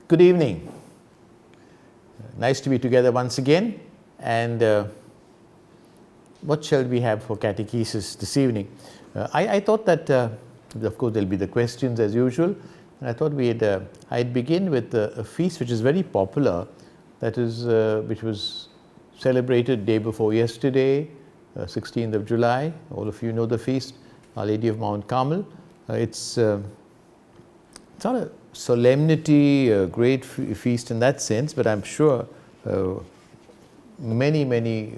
Good evening. Nice to be together once again. And what shall we have for catechesis this evening? I thought that, of course, there'll be the questions as usual. And I thought I'd begin with a feast which is very popular, that is, which was celebrated day before yesterday, 16th of July. All of you know the feast, Our Lady of Mount Carmel. It's not a solemnity, a great feast in that sense, but I'm sure many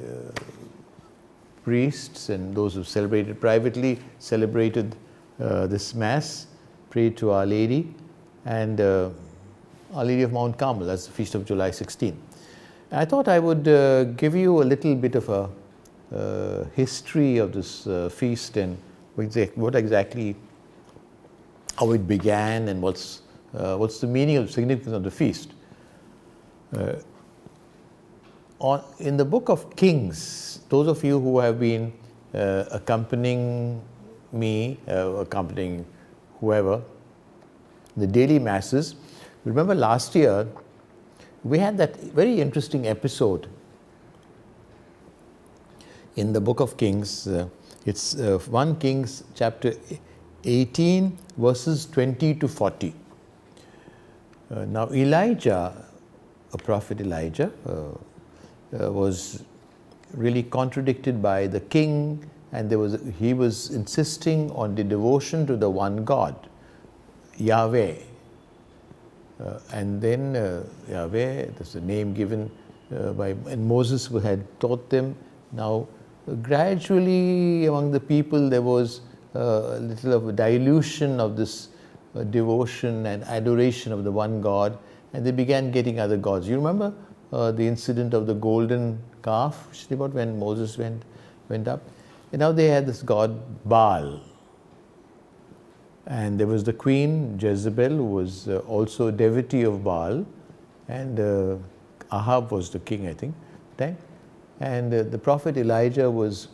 priests and those who celebrated privately celebrated this Mass, prayed to Our Lady, and Our Lady of Mount Carmel. That's the feast of July 16. I thought I would give you a little bit of a history of this feast and what exactly, how it began and what's the meaning of significance of the feast. In the book of Kings, those of you who have been accompanying me, accompanying whoever, the daily masses, remember last year we had that very interesting episode in the book of Kings. It's 1 Kings chapter 18 verses 20 to 40. Now Elijah, a prophet Elijah, was really contradicted by the king, and he was insisting on the devotion to the one God, Yahweh. And then Yahweh, that's the name given and Moses had taught them. Now gradually among the people there was a little of a dilution of this devotion and adoration of the one God, and they began getting other gods. You remember the incident of the golden calf, which they brought when Moses went up? And now they had this god Baal. And there was the queen Jezebel, who was also a devotee of Baal, and Ahab was the king, I think, that time. And the prophet Elijah was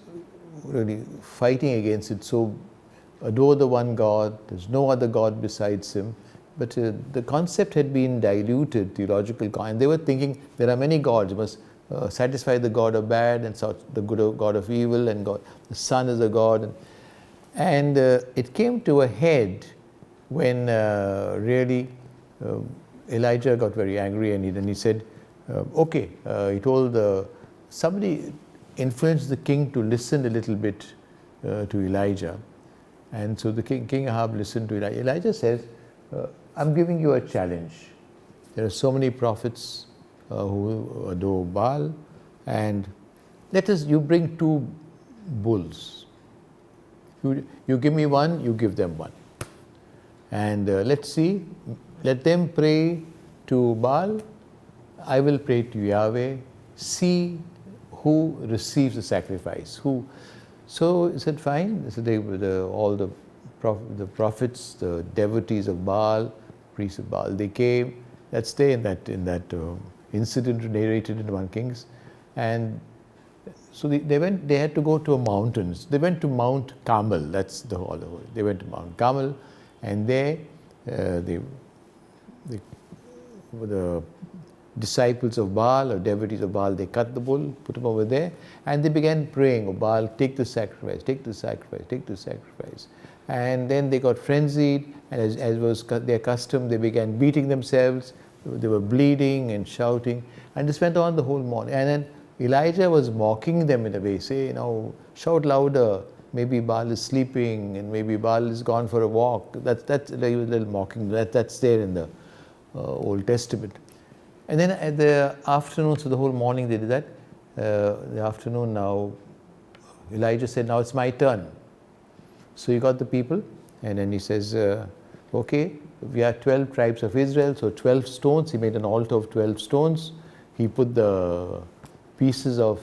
really fighting against it. So adore the one God, there's no other God besides him. But the concept had been diluted, theological, and they were thinking there are many gods. You must satisfy the God of bad and the good God of evil, and God, the Son is a God. And it came to a head when really Elijah got very angry, and then he said, okay, he told somebody influenced the king to listen a little bit to Elijah. And so the King Ahab listened to Elijah. Elijah says, I'm giving you a challenge. There are so many prophets who adore Baal, and you bring 2 bulls. You give me one, you give them one. And let's see, let them pray to Baal, I will pray to Yahweh, see who receives the sacrifice. So he said, fine. So all the prophets, the devotees of Baal, priests of Baal, they came. That's there in that incident narrated in 1 Kings. And so they had to go to a mountains. They went to Mount Carmel. That's the whole. They went to Mount Carmel, and there the disciples of Baal or devotees of Baal, they cut the bull, put him over there, and they began praying, oh Baal, take the sacrifice, take the sacrifice, take the sacrifice. And then they got frenzied, and as was their custom, they began beating themselves. They were bleeding and shouting, and this went on the whole morning. And then Elijah was mocking them in a way, say, shout louder, maybe Baal is sleeping, and maybe Baal is gone for a walk. That's a little mocking. That's there in the Old Testament. And then at the afternoon, so the whole morning they did that. The afternoon now, Elijah said, now it's my turn. So he got the people, and then he says, okay, we are 12 tribes of Israel, so 12 stones. He made an altar of 12 stones. He put the pieces of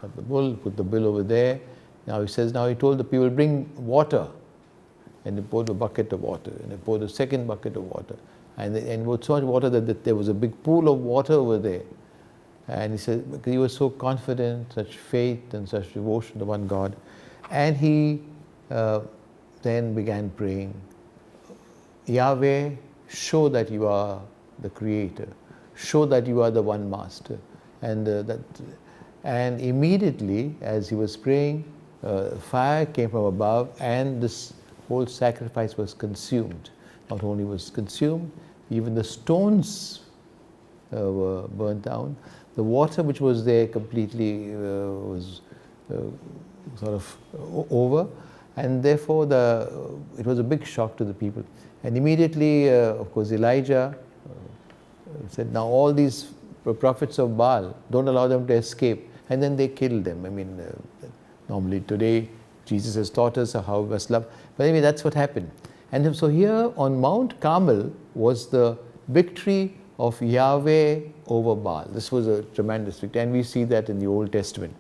cut the bull, put the bill over there. Now he says, now he told the people, bring water. And they poured a bucket of water, and they poured a second bucket of water. And with so much water that there was a big pool of water over there. And he said, because he was so confident, such faith and such devotion to one God. And he then began praying, Yahweh, show that you are the Creator. Show that you are the one Master. And immediately, as he was praying, fire came from above, and this whole sacrifice was consumed. Not only was consumed, even the stones were burnt down. The water which was there completely was sort of over, and therefore it was a big shock to the people. And immediately, of course, Elijah said, now all these prophets of Baal, don't allow them to escape. And then they killed them. I mean, normally today, Jesus has taught us how we must love. But anyway, that's what happened. And so here on Mount Carmel was the victory of Yahweh over Baal. This was a tremendous victory, and we see that in the Old Testament.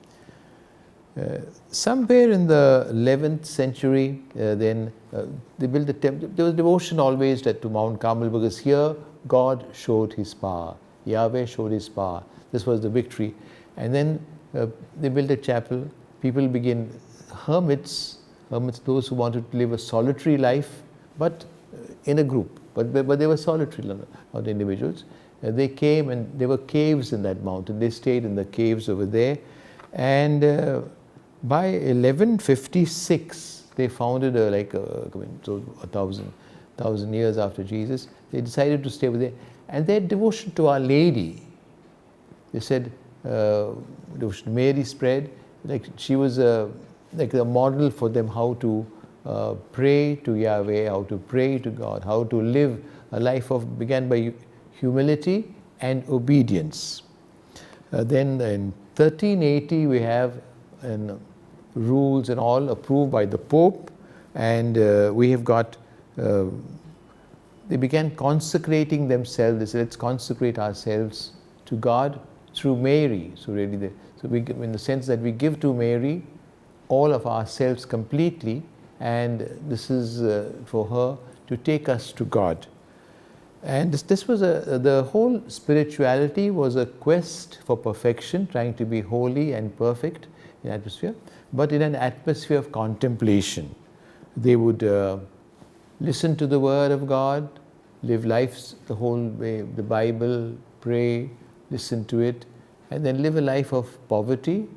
Somewhere in the 11th century, then they built a temple. There was devotion always to Mount Carmel, because here God showed His power. Yahweh showed His power. This was the victory. And then they built a chapel. People began, hermits, those who wanted to live a solitary life, but in a group. But they were solitary, not individuals. They came, and there were caves in that mountain. They stayed in the caves over there. And by 1156, they founded so 1,000 years after Jesus, they decided to stay over there. And their devotion to Our Lady, they said, devotion to Mary spread. Like she was like a model for them how to pray to Yahweh, how to pray to God, how to live a life began by humility and obedience. Then in 1380 we have rules and all approved by the Pope, and we have got, they began consecrating themselves. They said, let's consecrate ourselves to God through Mary. So really, in the sense that we give to Mary all of ourselves completely, and this is for her to take us to God. And this was the whole spirituality was a quest for perfection, trying to be holy and perfect in atmosphere, but in an atmosphere of contemplation. They would listen to the Word of God, live lives the whole way, the Bible, pray, listen to it, and then live a life of poverty.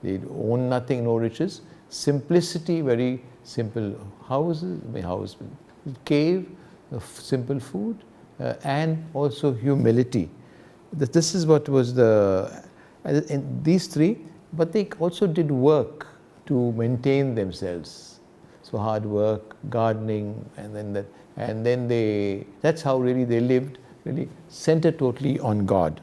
They own nothing, no riches. Simplicity, very simple houses, cave, simple food, and also humility. This is what was in these three, but they also did work to maintain themselves. So hard work, gardening, and then that's how really they lived, really centered totally on God.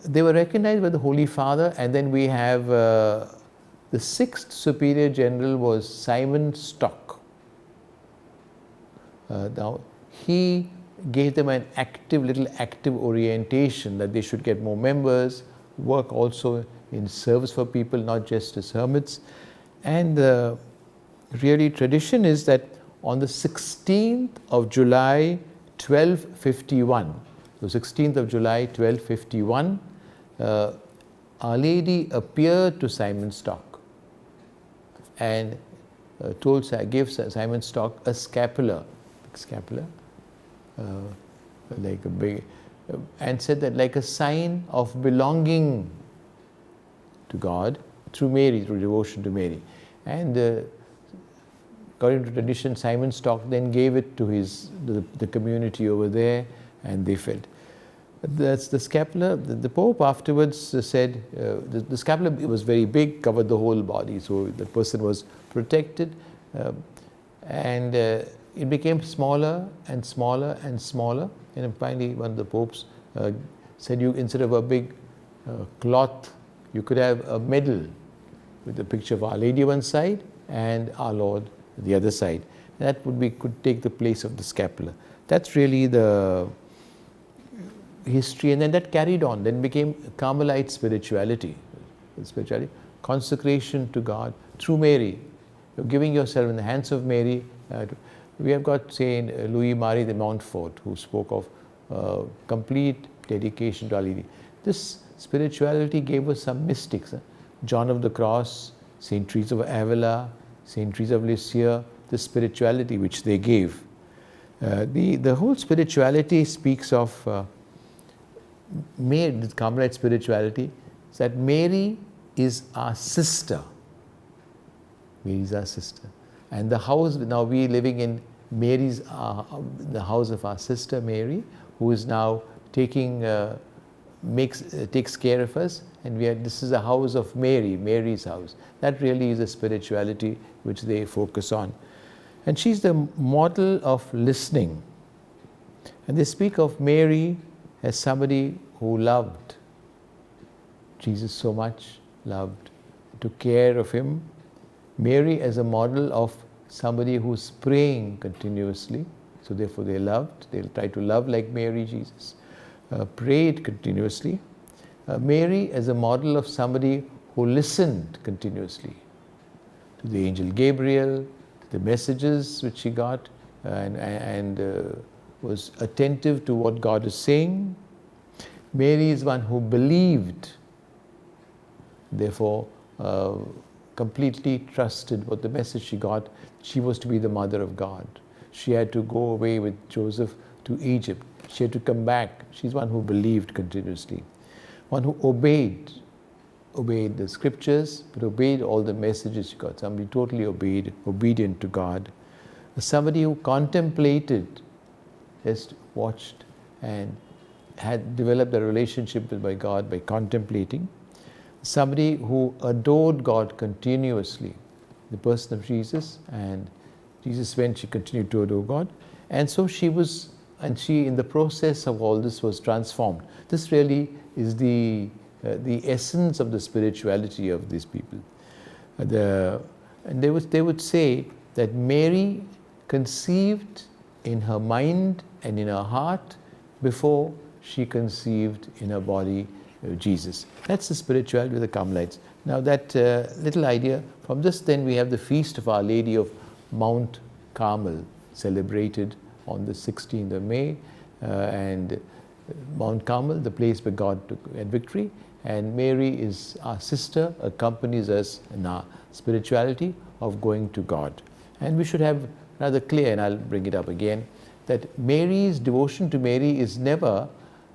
They were recognized by the Holy Father, and then we have the sixth superior general was Simon Stock. Now he gave them an little active orientation that they should get more members, work also in service for people, not just as hermits. And really tradition is that on the 16th of July 1251, so 16th of July 1251, Our Lady appeared to Simon Stock and gave Simon Stock a scapular, like a big, and said that like a sign of belonging to God through Mary, through devotion to Mary. And according to tradition, Simon Stock then gave it to the community over there, and they felt. That's the scapular. The Pope afterwards said the scapular was very big, covered the whole body, so the person was protected, and it became smaller and smaller and smaller. And finally, one of the popes said, instead of a big cloth, you could have a medal with the picture of Our Lady one side and Our Lord the other side. That could take the place of the scapular. That's really the history, and then that carried on, then became Carmelite spirituality. spirituality, consecration to God through Mary. You're giving yourself in the hands of Mary. We have got Saint Louis-Marie de Montfort, who spoke of complete dedication to Our Lady. This spirituality gave us some mystics. John of the Cross, Saint Teresa of Avila, Saint Teresa of Lisieux, the spirituality which they gave. The whole spirituality speaks of Mary, the Carmelite spirituality, is that Mary is our sister. Mary is our sister. And the house, now we living in Mary's, the house of our sister Mary, who is now taking, takes care of us. And this is a house of Mary, Mary's house. That really is a spirituality which they focus on. And she's the model of listening. And they speak of Mary as somebody who loved Jesus so much, loved, took care of him. Mary as a model of somebody who's praying continuously. So therefore they loved. They'll try to love like Mary, Jesus. Prayed continuously. Mary as a model of somebody who listened continuously to the angel Gabriel, the messages which she got, and was attentive to what God is saying. Mary is one who believed, therefore completely trusted what the message she got. She was to be the mother of God. She had to go away with Joseph to Egypt. She had to come back. She's one who believed continuously. One who obeyed the scriptures, but obeyed all the messages she got. Somebody totally obedient to God. Somebody who contemplated, just watched and had developed a relationship with God by contemplating. Somebody who adored God continuously, the person of Jesus, and Jesus went, she continued to adore God. And so she was, and she in the process of all this was transformed. This really is the essence of the spirituality of these people. And they would say that Mary conceived in her mind and in her heart before she conceived in her body Jesus. That's the spirituality of the Carmelites. Now that little idea, from this then we have the feast of Our Lady of Mount Carmel, celebrated on the 16th of May, and Mount Carmel, the place where God took victory, and Mary is our sister, accompanies us in our spirituality of going to God. And we should have rather clear, and I'll bring it up again, that Mary's devotion to Mary is never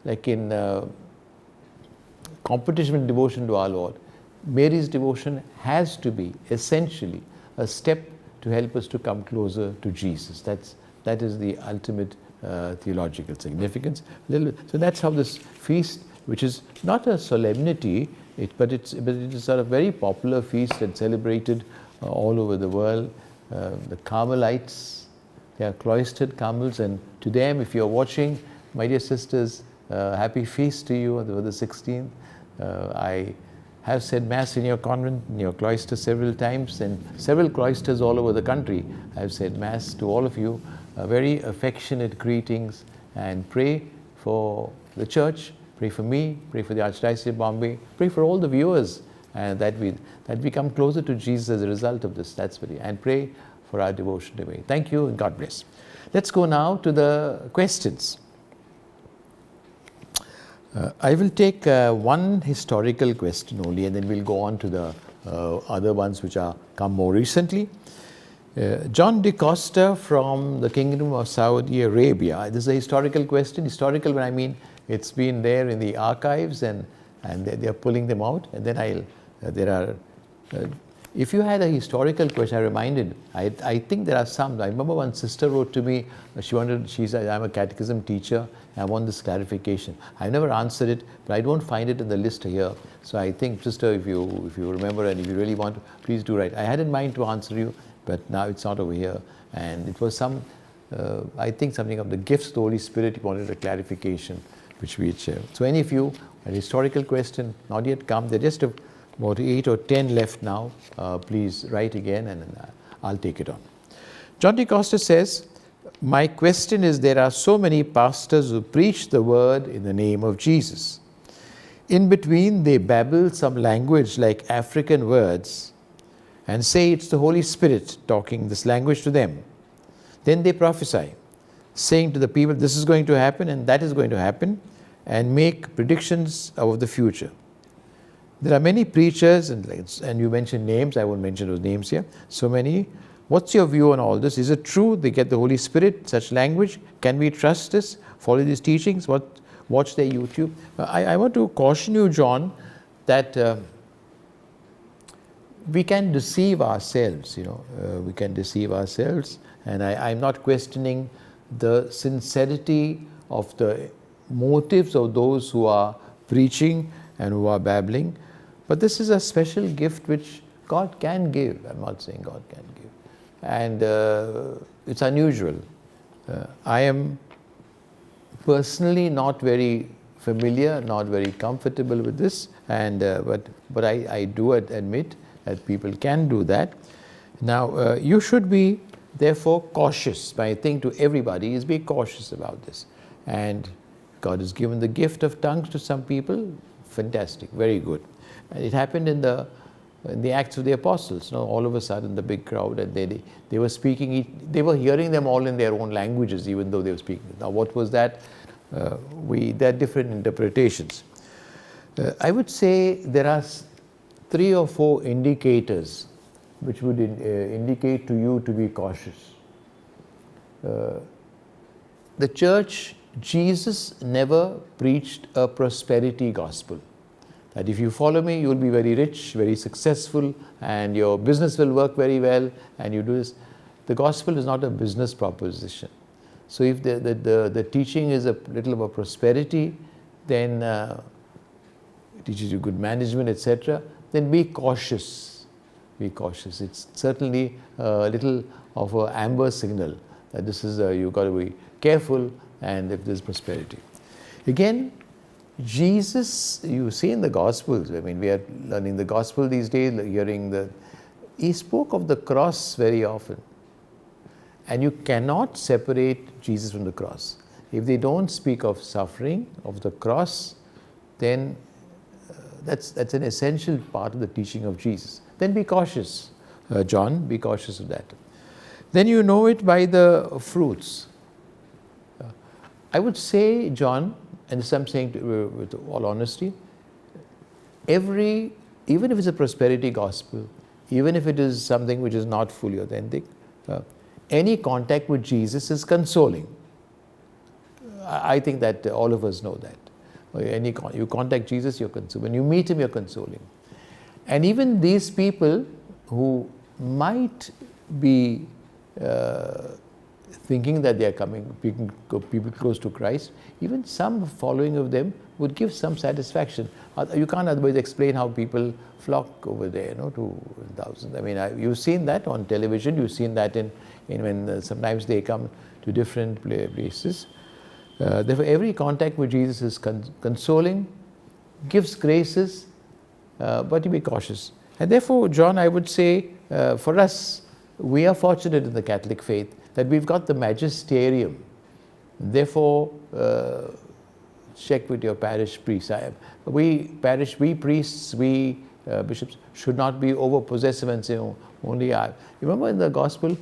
like in competition with devotion to our Lord. Mary's devotion has to be essentially a step to help us to come closer to Jesus. That is the ultimate theological significance. So that's how this feast, which is not a solemnity, but it is sort of very popular feast and celebrated all over the world. The Carmelites, they are cloistered Carmels, and to them, if you're watching, my dear sisters, happy feast to you on the 16th. I have said Mass in your convent, in your cloister several times, and several cloisters all over the country. I've said Mass to all of you. Very affectionate greetings, and pray for the church, pray for me, pray for the Archdiocese of Bombay, pray for all the viewers, and that we come closer to Jesus as a result of this. That's very, and pray for our devotion to Mary. Thank you and God bless. Let's go now to the questions. I will take one historical question only, and then we'll go on to the other ones which are come more recently. John de Costa from the Kingdom of Saudi Arabia. This is a historical question. Historical when I mean it's been there in the archives, and they are pulling them out. And then if you had a historical question, I think there are some. I remember one sister wrote to me. She said, I'm a catechism teacher. I want this clarification. I never answered it, but I don't find it in the list here. So I think, sister, if you remember and if you really want to, please do write. I had in mind to answer you, but now it's not over here. And it was I think something of the gifts of the Holy Spirit. He wanted a clarification, which we share. So any of you, an historical question, not yet come. There are just about 8 or 10 left now. Please write again, and I'll take it on. John de Costa says, my question is, there are so many pastors who preach the word in the name of Jesus. In between, they babble some language like African words and say it's the Holy Spirit talking this language to them. Then they prophesy, saying to the people, this is going to happen and that is going to happen, and make predictions of the future. There are many preachers, and you mentioned names, I won't mention those names here, so many. What's your view on all this? Is it true they get the Holy Spirit, such language? Can we trust this? Follow these teachings? Watch their YouTube? I want to caution you, John, that we can deceive ourselves, we can deceive ourselves, and I'm not questioning the sincerity of the motives of those who are preaching and who are babbling, but this is a special gift which God can give. I'm not saying God can give, and it's unusual. I am personally not very familiar, not very comfortable with this, and but I do admit that people can do that. Now, you should be therefore cautious. My thing to everybody is be cautious about this. And God has given the gift of tongues to some people. Fantastic, very good. And it happened in the Acts of the Apostles. All of a sudden, the big crowd, and they were speaking. They were hearing them all in their own languages, even though they were speaking. Now, what was that? There are different interpretations. I would say there are 3 or 4 indicators which would indicate to you to be cautious. The church, Jesus never preached a prosperity gospel. That if you follow me, you'll be very rich, very successful, and your business will work very well, and you do this. The gospel is not a business proposition. So if the teaching is a little of a prosperity, then it teaches you good management, etc., then be cautious. Be cautious. It's certainly a little of an amber signal that this is you've got to be careful, and if there's prosperity. Again, Jesus, you see in the Gospels, I mean, we are learning the Gospel these days, he spoke of the cross very often. And you cannot separate Jesus from the cross. If they don't speak of suffering, of the cross, then that's an essential part of the teaching of Jesus. Then be cautious, John, be cautious of that. Then you know it by the fruits. I would say, John, and this I'm saying with all honesty, even if it's a prosperity gospel, even if it is something which is not fully authentic, any contact with Jesus is consoling. I think that all of us know that. You contact Jesus, you're consoling. When you meet him, you're consoling. And even these people who might be thinking that they are people close to Christ, even some following of them would give some satisfaction. You can't otherwise explain how people flock over there, to thousands. I mean, you've seen that on television. You've seen that in when sometimes they come to different places. Therefore, every contact with Jesus is consoling, gives graces, but you be cautious. And therefore, John, I would say, for us, we are fortunate in the Catholic faith that we've got the magisterium. Therefore, check with your parish priest. We priests, we bishops should not be over-possessive and say, only I. Remember in the gospel,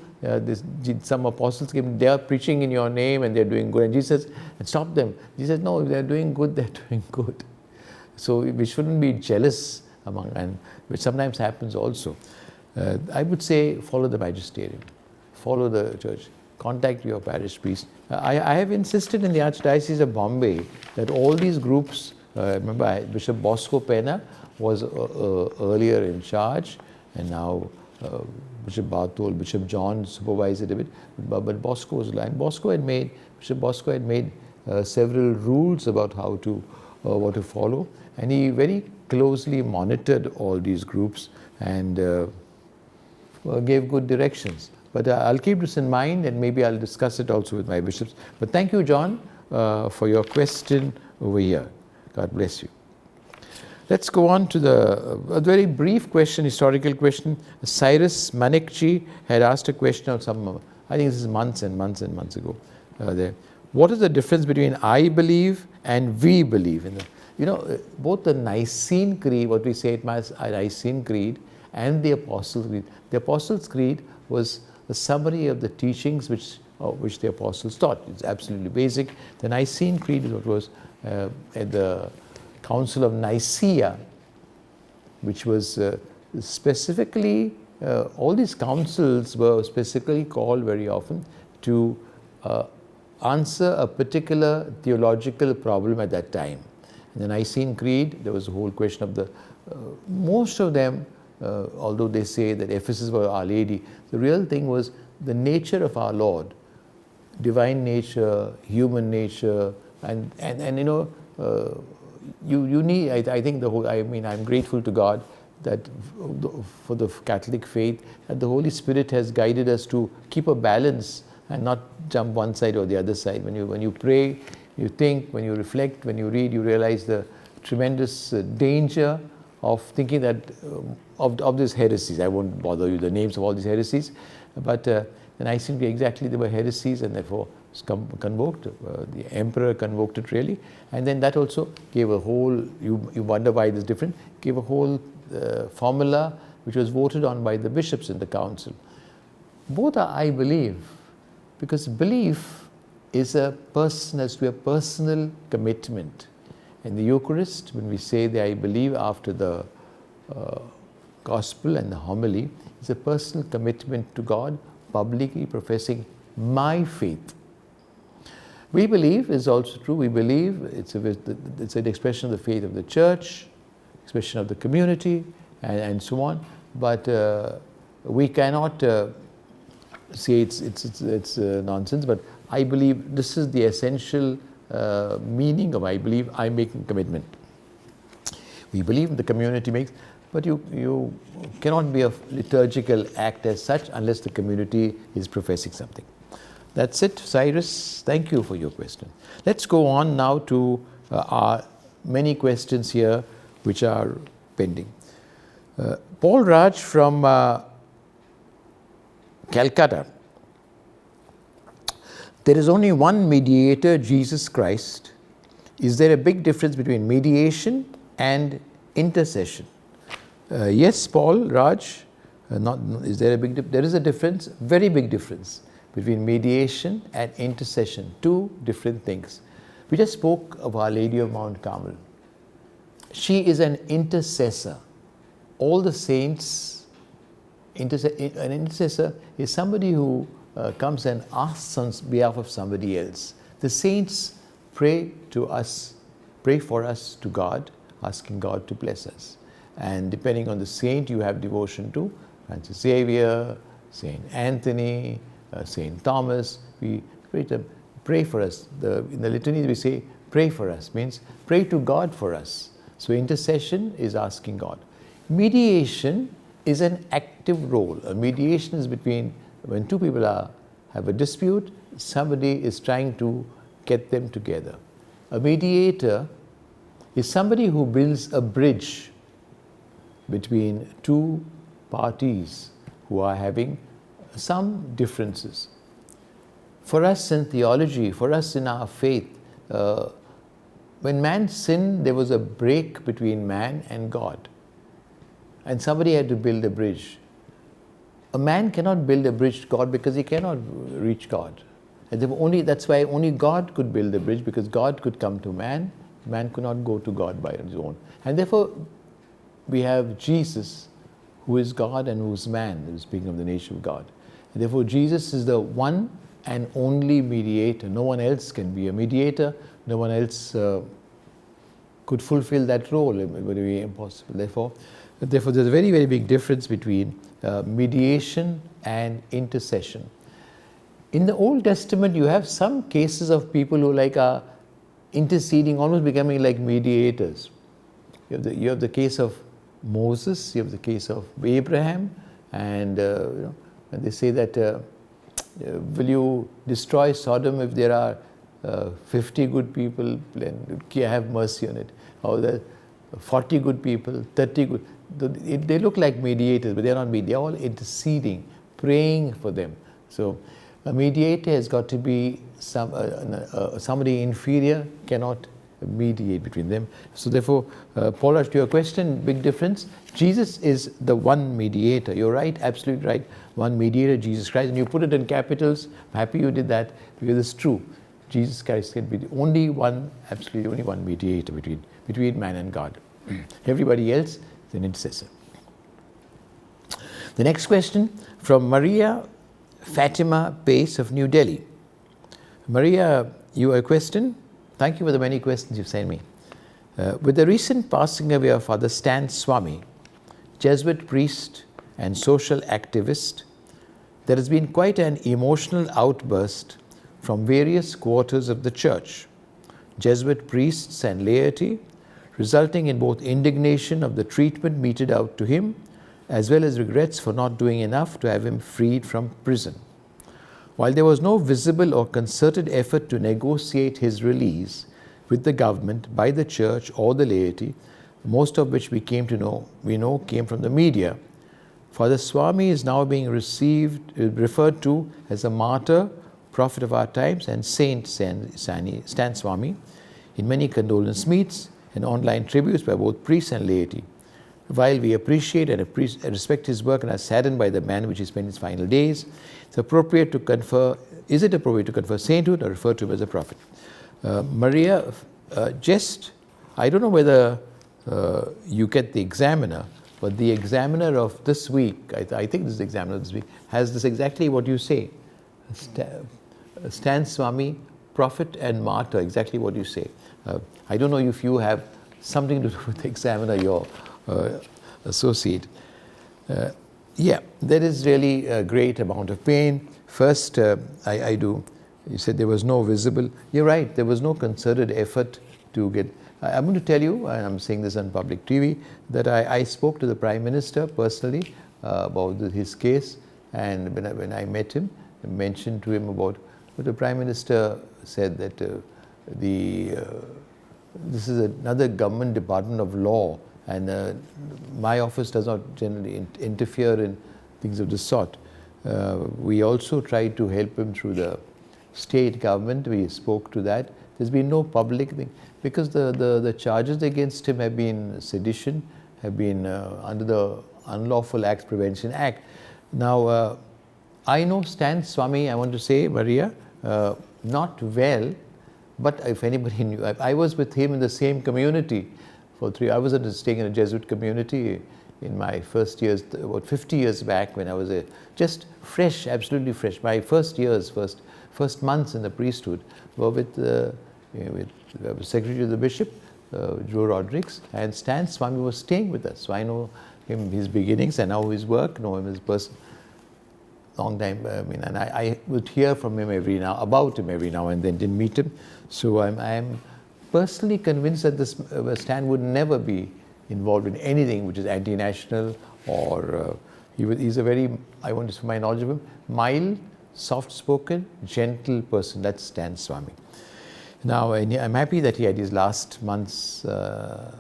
some apostles came, they are preaching in your name and they're doing good. And Jesus says, stop them. Jesus says, no, if they're doing good, they're doing good. So we shouldn't be jealous which sometimes happens also. I would say follow the magisterium, follow the church, contact your parish priest. I have insisted in the Archdiocese of Bombay that all these groups, remember Bishop Bosco Pena was earlier in charge, and now Bishop Bartol, Bishop John supervised it a bit, but Bosco was alive. Bishop Bosco had made several rules about what to follow, and he very closely monitored all these groups and gave good directions. But I'll keep this in mind, and maybe I'll discuss it also with my bishops. But thank you, John, for your question over here. God bless you. Let's go on to a very brief question, historical question. Cyrus Manikji had asked a question of I think this is months and months and months ago. What is the difference between I believe and we believe? both the Nicene Creed, what we say at Mass, Nicene Creed, and the Apostles' Creed. The Apostles' Creed was a summary of the teachings which the Apostles taught. It's absolutely basic. The Nicene Creed is what was at the Council of Nicaea, which was specifically, all these councils were specifically called very often to answer a particular theological problem at that time. In the Nicene Creed, there was a whole question of most of them, although they say that Ephesus was Our Lady, the real thing was the nature of our Lord, divine nature, human nature, and you need, I think I'm grateful to God that for the Catholic faith, that the Holy Spirit has guided us to keep a balance and not jump one side or the other side. When you pray, you think, when you reflect, when you read, you realize the tremendous danger of thinking that of these heresies. I won't bother you the names of all these heresies, but the Nicene Creed, exactly, they were heresies, and therefore convoked. The emperor convoked it really, and then that also gave a whole. You wonder why it is different. Gave a whole formula which was voted on by the bishops in the council. Both are, I believe, because belief is has to be a personal commitment. In the Eucharist, when we say that I believe after the Gospel and the homily, it's a personal commitment to God, publicly professing my faith. We believe is also true. We believe it's an expression of the faith of the Church, expression of the community, and so on. But we cannot say it's nonsense. But I believe this is the essential meaning of I believe. I'm making commitment. We believe the community makes, but you cannot be a liturgical act as such unless the community is professing something. That's it, Cyrus. Thank you for your question. Let's go on now to our many questions here which are pending. Paul Raj from Calcutta. There is only one mediator, Jesus Christ. Is there a big difference between mediation and intercession? Yes, Paul Raj. Is there a big difference? There is a difference, very big difference, between mediation and intercession. Two different things. We just spoke of Our Lady of Mount Carmel. She is an intercessor. All the saints, an intercessor is somebody who comes and asks on behalf of somebody else. The saints pray for us to God, asking God to bless us. And depending on the saint, you have devotion to Francis Xavier, Saint Anthony, Saint Thomas. We pray for us. In the Litanies we say, pray for us, means pray to God for us. So intercession is asking God. Mediation is an active role. A mediation is between, when two people have a dispute, somebody is trying to get them together. A mediator is somebody who builds a bridge between two parties who are having some differences. For us in theology, for us in our faith, when man sinned, there was a break between man and God. And somebody had to build a bridge. A man cannot build a bridge to God because he cannot reach God. And that's why only God could build a bridge, because God could come to man. Man could not go to God by his own. And therefore, we have Jesus, who is God and who is man, speaking of the nature of God. And therefore, Jesus is the one and only mediator. No one else can be a mediator. No one else could fulfill that role. It would be impossible. Therefore, there's a very, very big difference between mediation and intercession. In the Old Testament, you have some cases of people who are interceding, almost becoming like mediators. You have the case of Moses, you have the case of Abraham, and when they say that will you destroy Sodom if there are 50 good people, then have mercy on it. Or the 40 good people, 30 good. They look like mediators, but they're not mediators. They're all interceding, praying for them. So a mediator has got to be somebody inferior, cannot mediate between them. So therefore, Paula, to your question, big difference. Jesus is the one mediator. You're right, absolutely right. One mediator, Jesus Christ. And you put it in capitals. I'm happy you did that because it's true. Jesus Christ can be the only one, absolutely only one mediator between man and God. Everybody else is an intercessor. The next question from Maria Fatima Pace of New Delhi. Maria, you have a question? Thank you for the many questions you've sent me. With the recent passing away of Father Stan Swami, Jesuit priest and social activist, there has been quite an emotional outburst from various quarters of the Church, Jesuit priests and laity, resulting in both indignation of the treatment meted out to him, as well as regrets for not doing enough to have him freed from prison. While there was no visible or concerted effort to negotiate his release with the government, by the Church or the laity, most of which we know came from the media, Father Swami is now being referred to as a martyr, prophet of our times, and Saint Stan Swami in many condolence meets and online tributes by both priests and laity. While we appreciate and respect his work and are saddened by the manner which he spent his final days, is it appropriate to confer sainthood or refer to him as a prophet? Maria, I don't know whether you get the Examiner, but the Examiner of this week, I think this is the Examiner of this week, has this exactly what you say. Stan Swami, prophet and martyr, exactly what you say. I don't know if you have something to do with the Examiner, your associate. Yeah, there is really a great amount of pain. First, you said there was no visible, you're right, there was no concerted effort to get, I'm going to tell you, and I'm saying this on public TV, that I spoke to the Prime Minister personally about his case, and when I met him, I mentioned to him about what the Prime Minister said that this is another government department of law, and my office does not generally interfere in things of this sort. We also tried to help him through the state government. We spoke to that. There's been no public thing because the charges against him have been sedition, have been under the Unlawful Acts Prevention Act. Now, I know Stan Swami, I want to say, Maria, not well, but if anybody knew, I was with him in the same community for I was staying in a Jesuit community in my first years, about 50 years back when I was just fresh, absolutely fresh. My first first months in the priesthood were with Secretary of the Bishop, Joe Rodriguez, and Stan Swami was staying with us. So I know him, his beginnings, and now his work, know him as a person. Long time, and I would hear from him about him every now and then, didn't meet him. So I'm personally convinced that this Stan would never be involved in anything which is anti-national or he's a very, I want to say my knowledge of him, mild, soft-spoken, gentle person. That's Stan Swami. Now, I'm happy that he had his last month, little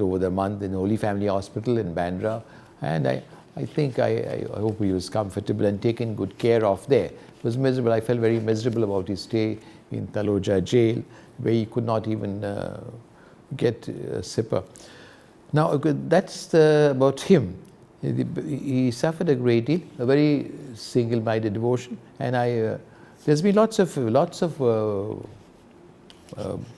over the month in Holy Family Hospital in Bandra, and I think I hope he was comfortable and taken good care of there. It was miserable. I felt very miserable about his stay in Taloja jail, where he could not even get a sipper. Now, that's about him. He suffered a great deal, a very single-minded devotion, and there's been lots of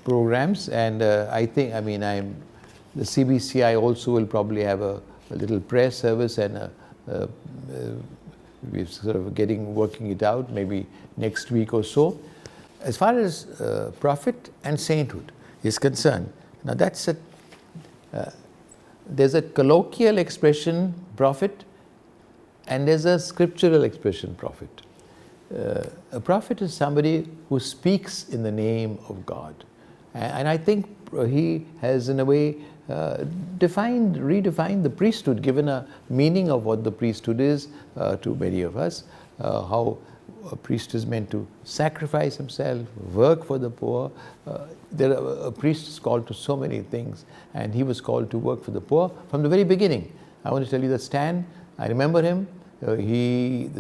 programs, and I think, the CBCI also will probably have a little prayer service, and we're sort of working it out maybe next week or so. As far as prophet and sainthood is concerned, now there's a colloquial expression prophet, and there's a scriptural expression prophet. A prophet is somebody who speaks in the name of God, and I think he has in a way redefined the priesthood, given a meaning of what the priesthood is to many of us, how a priest is meant to sacrifice himself, work for the poor. A priest is called to so many things, and he was called to work for the poor from the very beginning. I want to tell you that Stan, I remember him, he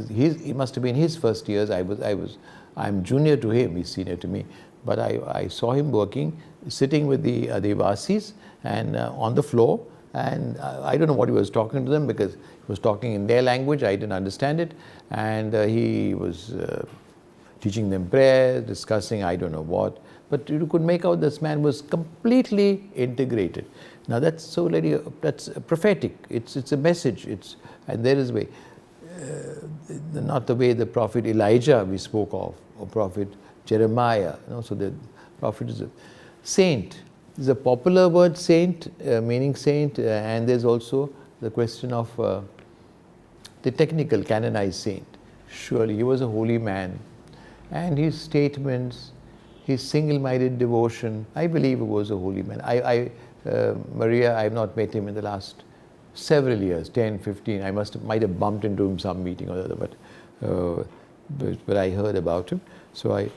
must have been his first years. I'm junior to him, he's senior to me, but I saw him working, sitting with the Adivasis and on the floor, and I don't know what he was talking to them, because he was talking in their language, I didn't understand it, and he was teaching them prayer, discussing I don't know what, but you could make out this man was completely integrated. Now that's that's prophetic. It's a message. And there is way, not the way the prophet Elijah we spoke of, or prophet Jeremiah. So the prophet is a saint. There's a popular word saint, meaning saint, and there's also the question of the technical canonized saint. Surely he was a holy man, and his statements, his single-minded devotion, I believe he was a holy man. Maria, I have not met him in the last several years, 10, 15. I might have bumped into him some meeting or other, but I heard about him. So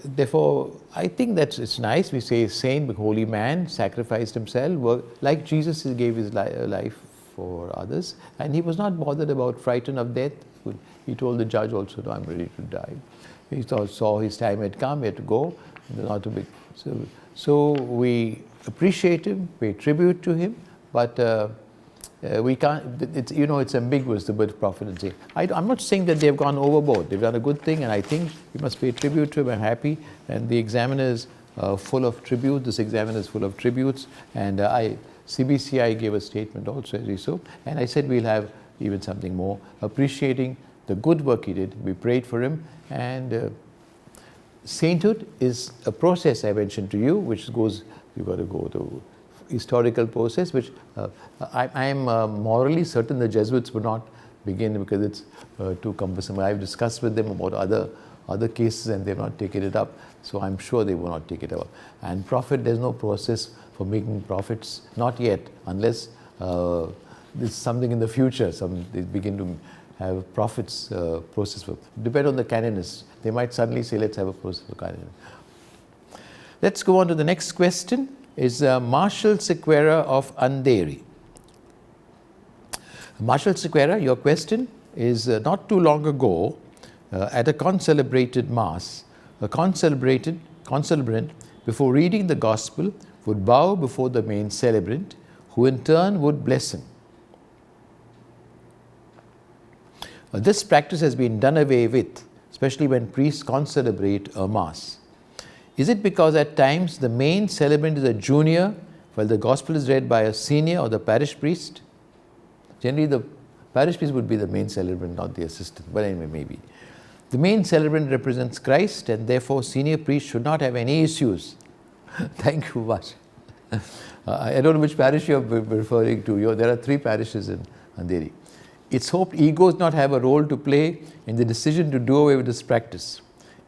therefore, I think that it's nice. We say saint, holy man, sacrificed himself, like Jesus gave his life for others, and he was not bothered about frightened of death. He told the judge also, no, I'm ready to die. He saw his time had come, he had to go, not to be. So we appreciate him, pay tribute to him, but we can't, it's ambiguous, the word prophet and saint. I'm not saying that they've gone overboard. They've done a good thing, and I think we must pay tribute to him. I'm happy, and the examiner is full of tribute. This examiner is full of tributes, and CBCI gave a statement also, as we saw, and I said we'll have even something more, appreciating the good work he did. We prayed for him, and sainthood is a process I mentioned to you, which goes, you've got to go to historical process, which I am morally certain the Jesuits would not begin, because it's too cumbersome. I've discussed with them about other cases, and they've not taken it up, so I'm sure they will not take it up. And prophet, there's no process for making prophets, not yet, unless there's something in the future, they begin to have prophets process for, depend on the canonists. They might suddenly say, let's have a process for canonists. Let's go on to the next question. Is Marshal Sequeira of Andheri. Marshal Sequeira, your question is, not too long ago, at a concelebrated mass, a concelebrant, before reading the gospel, would bow before the main celebrant, who in turn would bless him. This practice has been done away with, especially when priests concelebrate a mass. Is it because at times the main celebrant is a junior, while the gospel is read by a senior or the parish priest? Generally, the parish priest would be the main celebrant, not the assistant, but anyway, maybe. The main celebrant represents Christ, and therefore senior priests should not have any issues. Thank you much. I don't know which parish you're referring to. There are 3 parishes in Andheri. It's hoped egos not have a role to play in the decision to do away with this practice.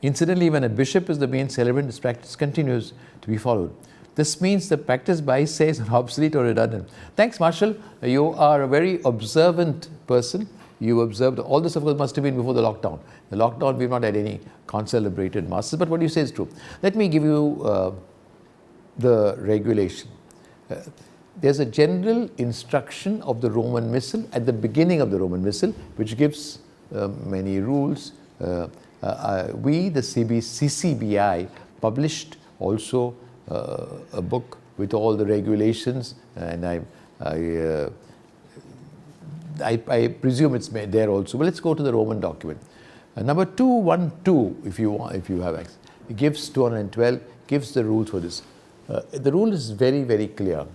Incidentally, when a bishop is the main celebrant, this practice continues to be followed. This means the practice by se is obsolete or redundant. Thanks, Marshal. You are a very observant person. You observed all this, of course, must have been before the lockdown. The lockdown, we've not had any concelebrated masses, but what you say is true. Let me give you the regulation. There's a general instruction of the Roman Missal at the beginning of the Roman Missal, which gives many rules. We, the CCBI, published also a book with all the regulations, and I presume it's there also. But let's go to the Roman document. Number 212, if you have access, it gives 212, gives the rules for this. The rule is very, very clear.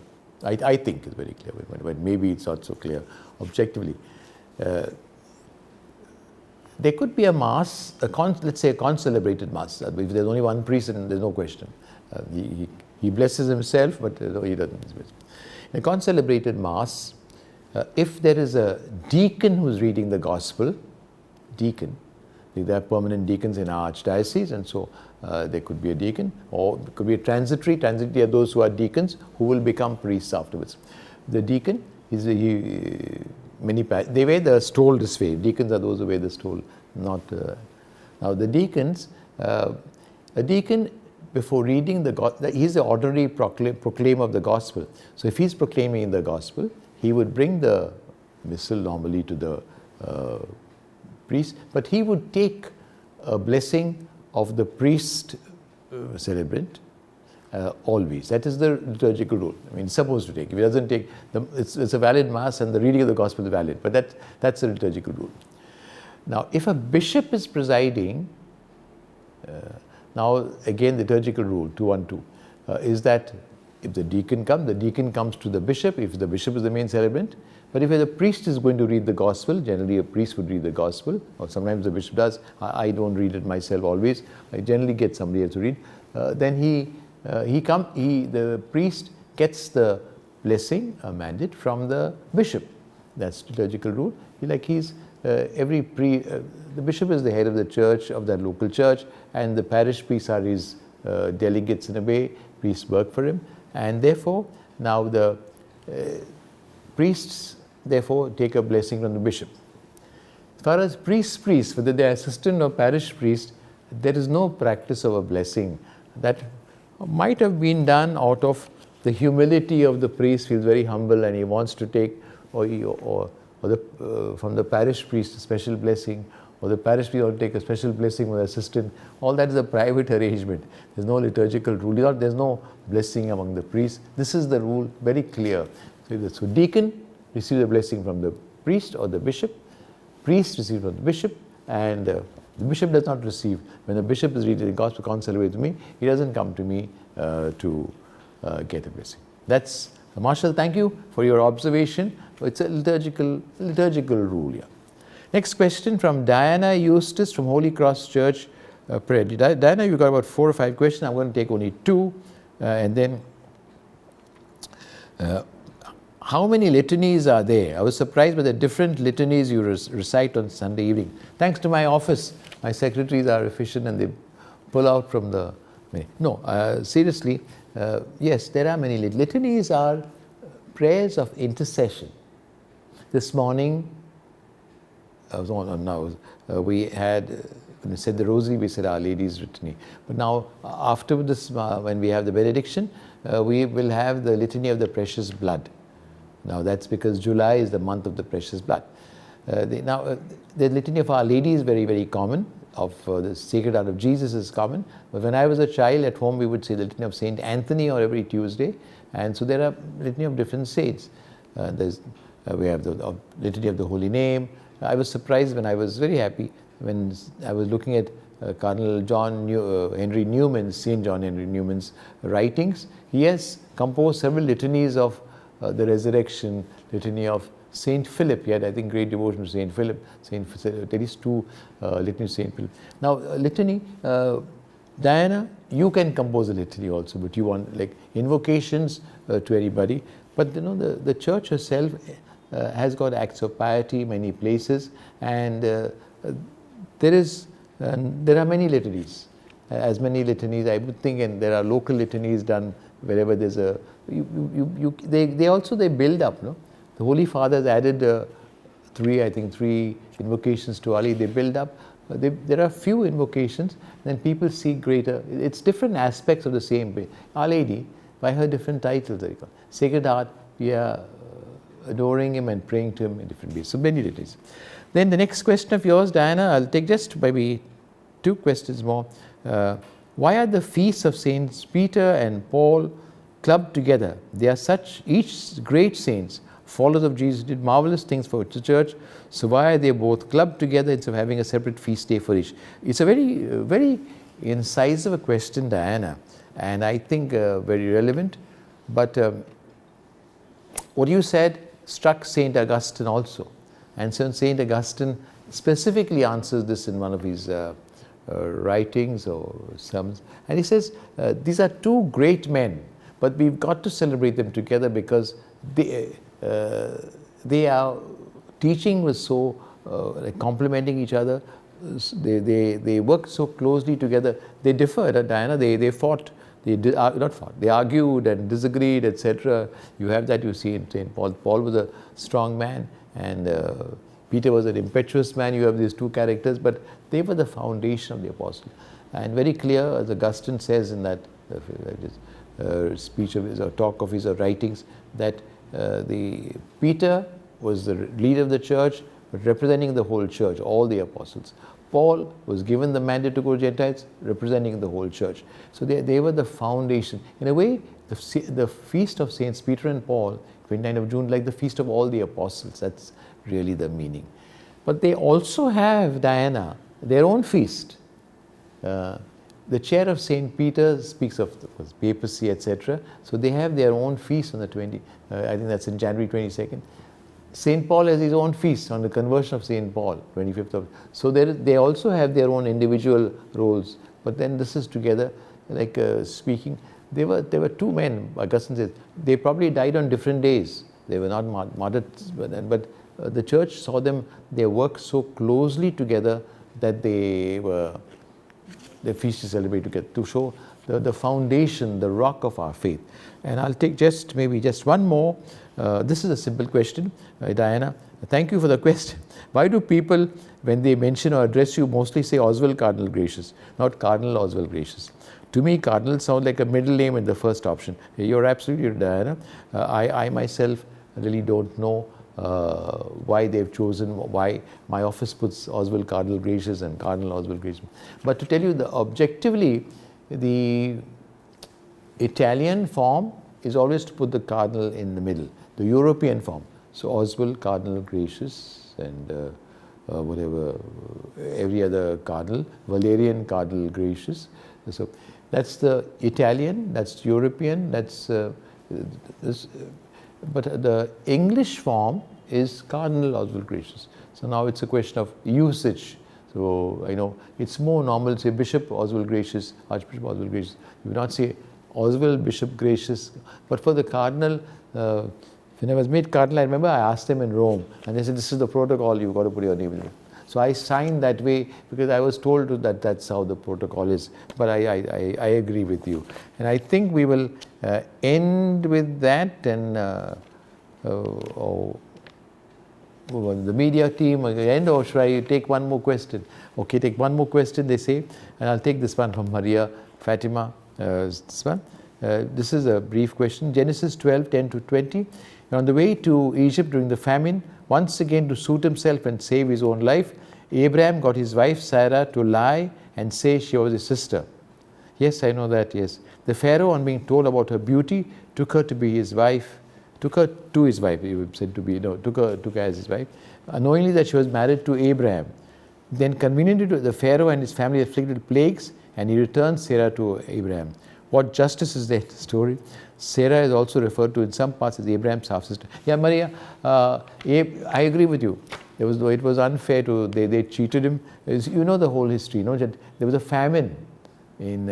I think it's very clear, but maybe it's not so clear objectively. There could be a mass, let's say a concelebrated mass. If there's only one priest, then there's no question. He blesses himself, but he doesn't. In a concelebrated mass, if there is a deacon who's reading the gospel, there are permanent deacons in our archdiocese, and so there could be a deacon, or it could be a transitory. Transitory are those who are deacons who will become priests afterwards. The deacon they wear the stole this way. Deacons are those who wear the stole, not. Now the deacons, a deacon, before reading the gospel, he's the ordinary proclaimer of the gospel. So if he's proclaiming the gospel, he would bring the missal normally to the priest, but he would take a blessing of the priest celebrant always. That is the liturgical rule. I mean, it's supposed to take. If it doesn't take, it's a valid mass and the reading of the gospel is valid. But that's the liturgical rule. Now, if a bishop is presiding, now again the liturgical rule 212 is that if the deacon comes to the bishop if the bishop is the main celebrant. But if the priest is going to read the gospel, generally a priest would read the gospel, or sometimes the bishop does. I don't read it myself always. I generally get somebody else to read. Then the priest gets the blessing, a mandate from the bishop. That's liturgical rule. The bishop is the head of the church, of that local church, and the parish priests are his delegates in a way. Priests work for him, and therefore now the priests therefore take a blessing from the bishop. As far as priests, whether they are assistant or parish priest, there is no practice of a blessing. That might have been done out of the humility of the priest. Feels very humble and he wants to take from the parish priest a special blessing, or the parish priest will take a special blessing with the assistant. All that is a private arrangement. There's no liturgical rule. There's no blessing among the priests. This is the rule, very clear. So deacon receives a blessing from the priest or the bishop. Priest receives from the bishop, and the bishop does not receive. When the bishop is reading the gospel, can't celebrate with me, he doesn't come to me to get a blessing. That's Marshall. Thank you for your observation. It's a liturgical rule. Yeah. Next question from Diana Eustace from Holy Cross Church, Prayer. Diana, you got about 4 or 5 questions. I'm going to take only 2, and then. How many litanies are there? I was surprised by the different litanies you recite on Sunday evening. Thanks to my office, my secretaries are efficient and they pull out from the... No, seriously, yes, there are many litanies. Are prayers of intercession. This morning, we had, when we said the rosary, we said Our Lady's Litany. But now, after this, when we have the benediction, we will have the Litany of the Precious Blood. Now that's because July is the month of the precious blood. The Litany of Our Lady is very, very common. Of the Sacred Heart of Jesus is common. But when I was a child at home, we would say the Litany of Saint Anthony or every Tuesday. And so there are Litany of different saints. We have the Litany of the Holy Name. I was surprised when I was very happy when I was looking at Cardinal Henry Newman's, St. John Henry Newman's writings. He has composed several litanies of the resurrection, litany of Saint Philip. He had, I think, great devotion to Saint Philip. There is 2 litanies of Saint Philip. Now, litany, Diana, you can compose a litany also, but you want like invocations to anybody. But the church herself has got acts of piety many places, and there are many litanies. As many litanies, I would think, and there are local litanies done wherever there's a. They build up. No, the Holy Father has added 3 invocations to Ali. They build up. There are few invocations, then people see greater. It's different aspects of the same way. Our Lady, by her different titles, Sacred Heart, we are adoring Him and praying to Him in different ways. So many litanies. Then the next question of yours, Diana, I'll take just maybe 2 questions more. Why are the feasts of Saints Peter and Paul clubbed together? They are each great saints, followers of Jesus, did marvelous things for the church. So why are they both clubbed together instead of having a separate feast day for each? It's a very, very incisive a question, Diana, and I think very relevant. But what you said struck Saint Augustine also, and so Saint Augustine specifically answers this in one of his writings or sermons, and he says these are 2 great men, but we've got to celebrate them together because their teaching was so complementing each other. They worked so closely together. They differed, Diana. They fought. They argued and disagreed, etc. You have that. You see in Saint Paul. Paul was a strong man, and Peter was an impetuous man. You have these 2 characters, but they were the foundation of the apostle. And very clear, as Augustine says in that speech of his, or talk of his, or writings, that Peter was the leader of the church, representing the whole church, all the apostles. Paul was given the mandate to go to Gentiles, representing the whole church. So they were the foundation. In a way, the feast of Saints Peter and Paul, 29th of June, like the feast of all the apostles. That's really the meaning. But they also have, Diana, their own feast. The chair of Saint Peter speaks of the papacy, etc. So they have their own feast on the 20. I think that's in January 22nd. Saint Paul has his own feast on the conversion of Saint Paul, 25th of. So they also have their own individual roles. But then this is together, like speaking. There were two men. Augustine says they probably died on different days. They were not martyrs, but the church saw them. They worked so closely together that their feast is celebrated together to show the foundation, the rock of our faith. And I'll take maybe just one more. This is a simple question, Diana. Thank you for the question. Why do people, when they mention or address you, mostly say Oswald Cardinal Gracias, not Cardinal Oswald Gracias? To me, Cardinal sounds like a middle name in the first option. You're absolutely right, Diana. I myself really don't know why they've chosen, why my office puts Oswald Cardinal Gracias and Cardinal Oswald Gracias. But to tell you, objectively, the Italian form is always to put the cardinal in the middle, the European form. So Oswald Cardinal Gracias and whatever, every other cardinal, Valerian Cardinal Gracias. So that's the Italian, that's European, that's this. But the English form is Cardinal Oswald Gracias. So now it's a question of usage. So I know it's more normal to say Bishop Oswald Gracias, Archbishop Oswald Gracias. You would not say Oswald Bishop Gracias. But for the Cardinal, when I was made Cardinal, I remember I asked them in Rome, and they said, this is the protocol, you've got to put your name in it. So I signed that way because I was told that that's how the protocol is. But I agree with you. And I think we will end with that, and the media team will end, or should I take one more question? Okay, take one more question, they say. And I'll take this one from Maria Fatima. This one. This is a brief question. Genesis 12, 10 to 20. On the way to Egypt during the famine, once again to suit himself and save his own life, Abraham got his wife Sarah to lie and say she was his sister. Yes, I know that, yes. The Pharaoh, on being told about her beauty, took her to his wife, took her as his wife, knowingly that she was married to Abraham. Then conveniently the Pharaoh and his family afflicted plagues, and he returned Sarah to Abraham. What justice is there in the story? Sarah is also referred to in some parts as Abraham's half-sister. Yeah, Maria, I agree with you. It was unfair they cheated him. You know the whole history. You know that there was a famine and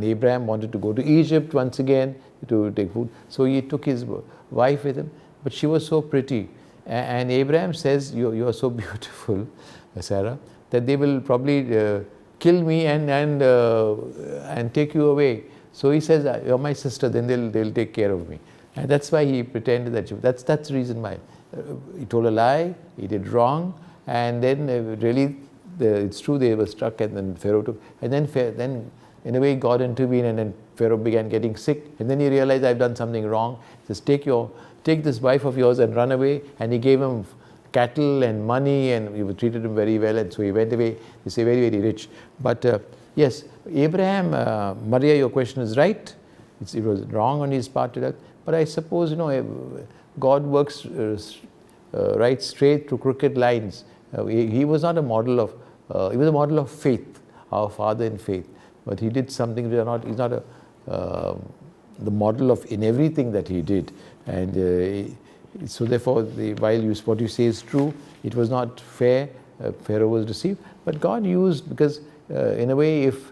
Abraham wanted to go to Egypt once again to take food. So he took his wife with him, but she was so pretty. And Abraham says, you are so beautiful, Sarah, that they will probably kill me and take you away. So he says, you're my sister, then they'll take care of me. And that's why he pretended that's the reason why. He told a lie, he did wrong, and then it's true, they were struck, and then Pharaoh took, and then in a way God intervened, and then Pharaoh began getting sick, and then he realized, I've done something wrong. He says, take this wife of yours and run away, and he gave him cattle and money, and he treated him very well, and so he went away. They say very, very rich. But yes, Abraham, Maria, your question is right. It was wrong on his part to that. But I suppose, God works right straight through crooked lines. He was not a model of, he was a model of faith, our father in faith. But he did something, he's not the model of in everything that he did. And so therefore, while what you say is true, it was not fair. Pharaoh was deceived. But God used, because in a way, if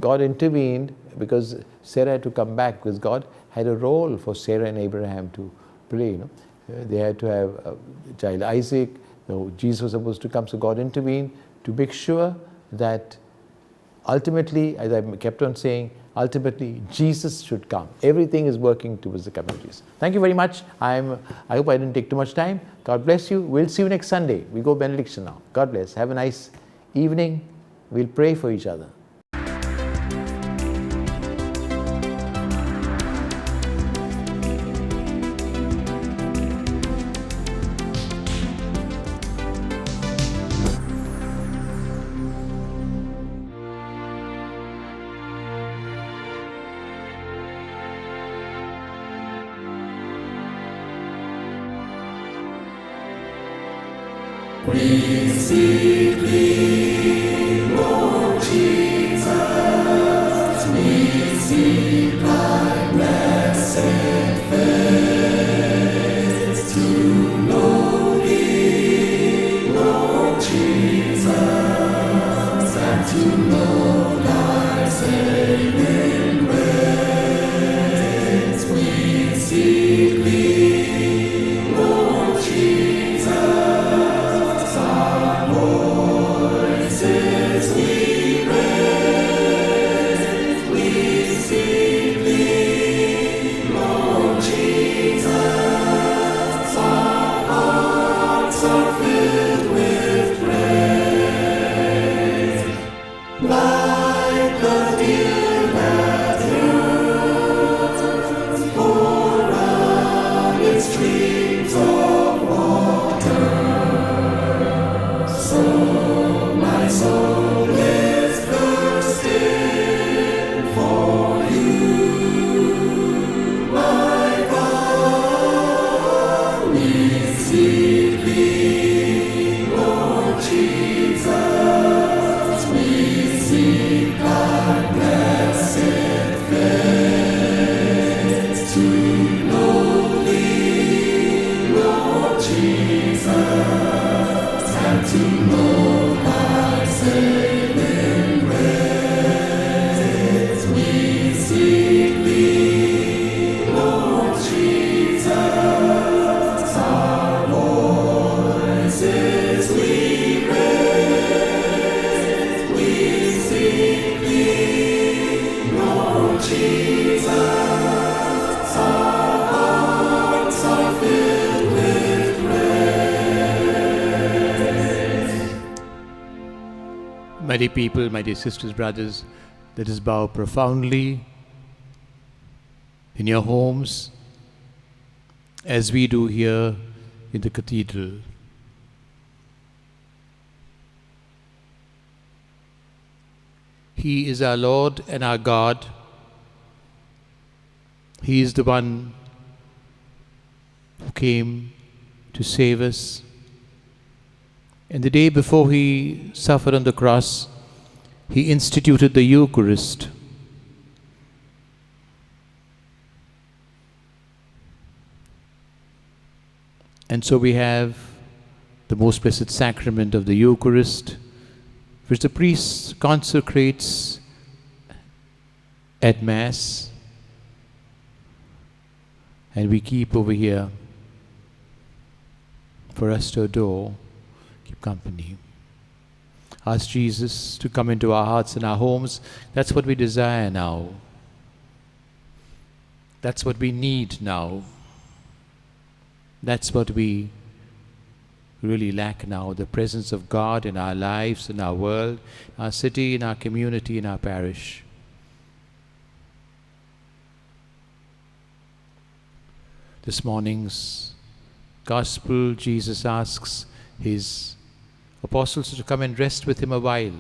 God intervened, because Sarah had to come back, because God had a role for Sarah and Abraham to play. They had to have a child Isaac. Jesus was supposed to come, so God intervened to make sure that ultimately, as I kept on saying, ultimately Jesus should come. Everything is working towards the coming of Jesus. Thank you very much. I hope I didn't take too much time. God bless you. We'll see you next Sunday. We go benediction now. God bless. Have a nice evening. We'll pray for each other. We seek thee, Lord Jesus. We seek thy blessed face to know thee, Lord Jesus, and to know thy saving grace. We seek thee, Lord Jesus, our voices we raise. We seek thee, Lord Jesus, our hearts are filled with praise. Like the deer that yearns for running streams of water, so my soul is thirsting for you, my God. We seek thee, Lord Jesus. We seek thy blessed face to know thee, Lord Jesus, and to know thy saving grace. We seek thee, Lord Jesus, our voices we raise. We seek thee, Lord Jesus, our hearts are filled with praise. My dear people, my dear sisters, brothers, let us bow profoundly in your homes as we do here in the cathedral. He is our Lord and our God. He is the one who came to save us. And the day before he suffered on the cross, he instituted the Eucharist. And so we have the most blessed sacrament of the Eucharist, which the priest consecrates at Mass, and we keep over here for us to adore, keep company. Ask Jesus to come into our hearts and our homes. That's what we desire now. That's what we need now. That's what we really lack now, the presence of God in our lives, in our world, our city, in our community, in our parish. This morning's Gospel, Jesus asks his apostles to come and rest with him a while.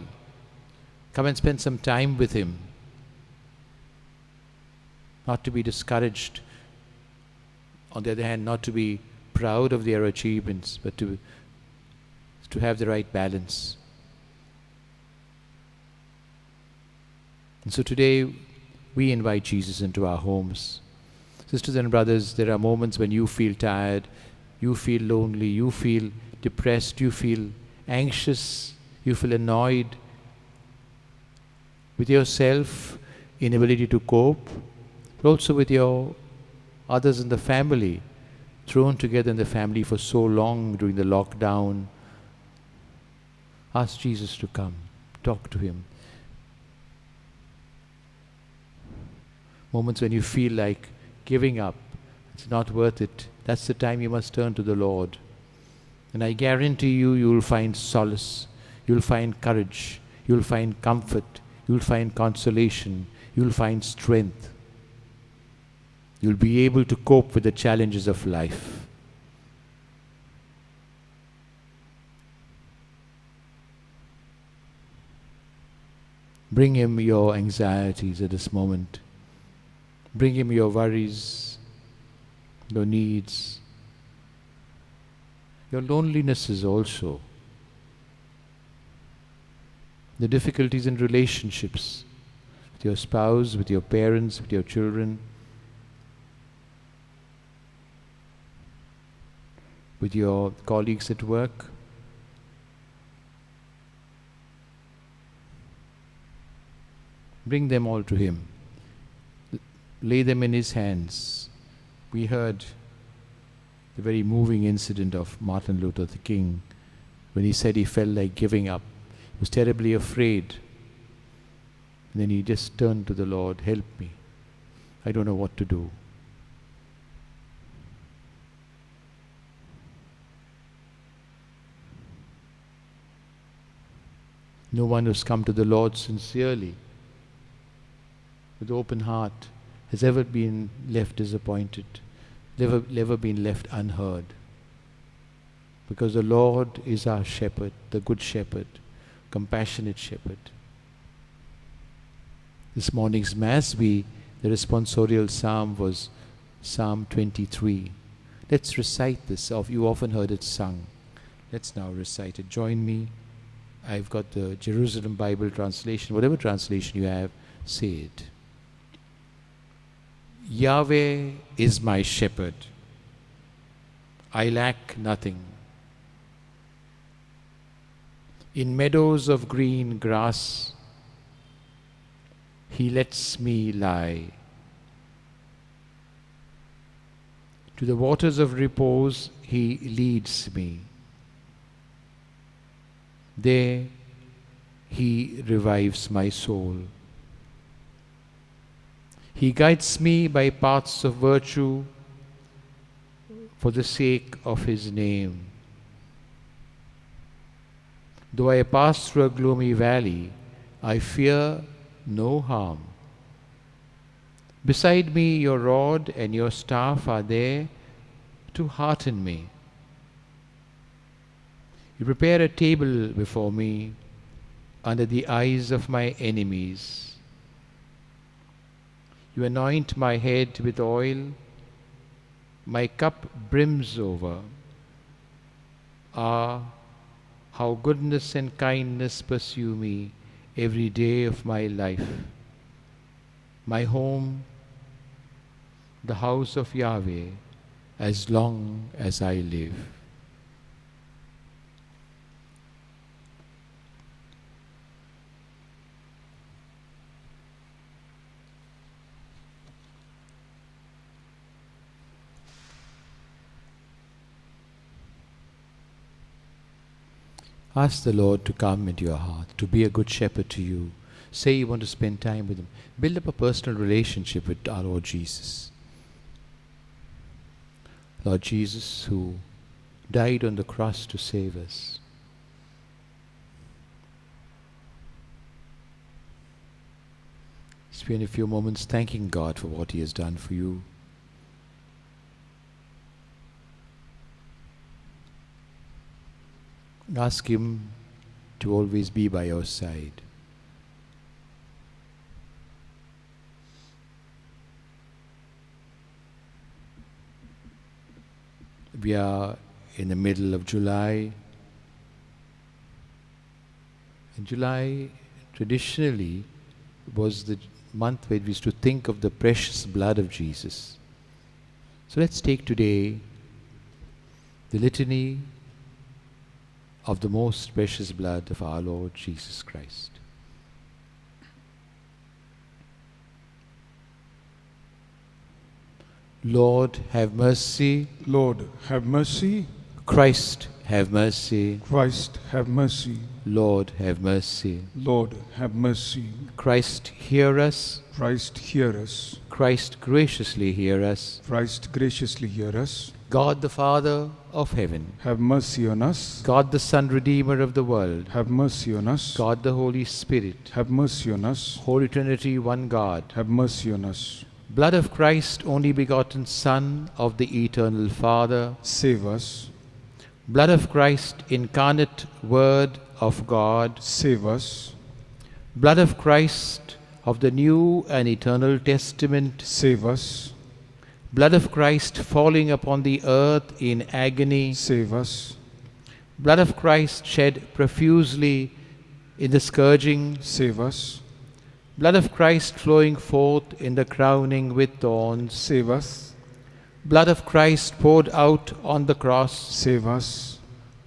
Come and spend some time with him. Not to be discouraged. On the other hand, not to be proud of their achievements, but to have the right balance. And so today, we invite Jesus into our homes. Sisters and brothers, there are moments when you feel tired, you feel lonely, you feel depressed, you feel anxious, you feel annoyed with yourself, inability to cope, but also with your others in the family, thrown together in the family for so long during the lockdown. Ask Jesus to come, talk to him. Moments when you feel like giving up, it's not worth it, that's the time you must turn to the Lord. And I guarantee you, you will find solace, you will find courage, you will find comfort, you will find consolation, you will find strength. You will be able to cope with the challenges of life. Bring him your anxieties at this moment. Bring him your worries, your needs, your lonelinesses also. the difficulties in relationships with your spouse, with your parents, with your children, with your colleagues at work. Bring them all to Him. Lay them in His hands. We heard the very moving incident of Martin Luther King when he said he felt like giving up. He was terribly afraid. And then he just turned to the Lord, help me. I don't know what to do. No one who's come to the Lord sincerely, with open heart, has ever been left disappointed, never been left unheard. Because the Lord is our shepherd, the good shepherd, compassionate shepherd. This morning's Mass, the responsorial psalm was Psalm 23. Let's recite this. You often heard it sung. Let's now recite it. Join me. I've got the Jerusalem Bible translation. Whatever translation you have, say it. Yahweh is my shepherd. I lack nothing. In meadows of green grass, He lets me lie. To the waters of repose, He leads me. There, He revives my soul. He guides me by paths of virtue for the sake of His name. Though I pass through a gloomy valley, I fear no harm. Beside me, your rod and your staff are there to hearten me. You prepare a table before me under the eyes of my enemies. You anoint my head with oil, my cup brims over. Ah, how goodness and kindness pursue me every day of my life. My home, the house of Yahweh, as long as I live. Ask the Lord to come into your heart, to be a good shepherd to you. Say you want to spend time with Him. Build up a personal relationship with our Lord Jesus. Lord Jesus, who died on the cross to save us. Spend a few moments thanking God for what He has done for you. Ask Him to always be by your side. We are in the middle of July. And July traditionally was the month where we used to think of the precious blood of Jesus. So let's take today the litany of the most precious blood of our Lord Jesus Christ. Lord, have mercy. Lord, have mercy. Christ, have mercy. Christ, have mercy. Lord, have mercy. Lord, have mercy. Christ, hear us. Christ, hear us. Christ, graciously hear us. Christ, graciously hear us. God the Father of heaven, have mercy on us. God the Son, Redeemer of the world, have mercy on us. God the Holy Spirit, have mercy on us. Holy Trinity, one God, have mercy on us. Blood of Christ, only begotten Son of the eternal Father, save us. Blood of Christ, incarnate Word of God, save us. Blood of Christ of the New and Eternal Testament, save us. Blood of Christ falling upon the earth in agony, save us. Blood of Christ shed profusely in the scourging, save us. blood of Christ flowing forth in the crowning with thorns, Save us. blood of Christ poured out on the cross, Save us.